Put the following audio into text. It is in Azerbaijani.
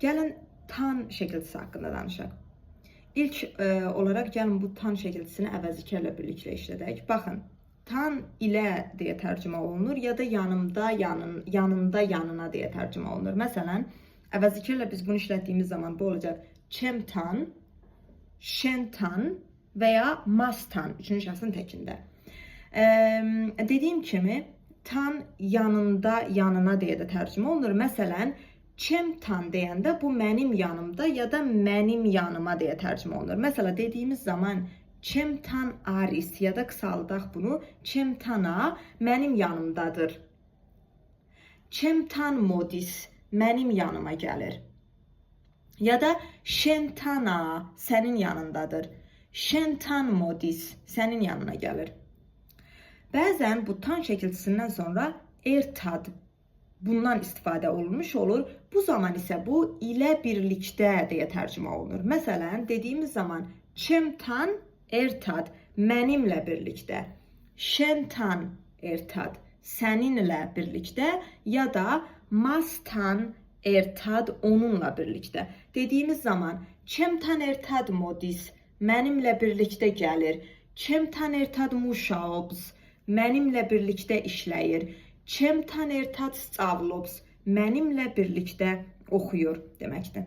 Gəlin tan şəkilçisi haqqında danışaq. İlk olaraq gəlin bu tan şəkilçisini əvəzliklərlə birlikdə işlədək. Baxın, tan ilə deyə tərcümə olunur ya da yanımda, yanında, yanına deyə tərcümə olunur. Məsələn, əvəzliklərlə biz bunu işlətdiyimiz zaman bu olacaq çemtan, şentan və ya mastan, üçüncü şəxsin təkində. Dediyim kimi, tan yanında, yanına deyə də tərcümə olunur. Məsələn, çemtan deyəndə bu mənim yanımda ya da mənim yanıma deyə tərcümə olunur. Məsələn, dediyimiz zaman çemtan aris ya da qısaldaq bunu, çemtana mənim yanımdadır. Çemtan modis mənim yanıma gəlir. Ya da şentana sənin yanındadır. Şentan modis sənin yanına gəlir. Bəzən bu tan şəkilçisindən sonra ertad bundan istifadə olunmuş olur. Bu zaman isə bu ilə birlikdə deyə tərcümə olunur. Məsələn, dediyimiz zaman çemtan ertad mənimlə birlikdə. Şentan ertad səninlə birlikdə ya da mastan ertad onunla birlikdə. Dediyimiz zaman çemtan ertad modis mənimlə birlikdə gəlir. Çemtan ertad muşaobs mənimlə birlikdə işləyir. Çemtan ertad stavlobs mənimlə birlikdə oxuyur deməkdir.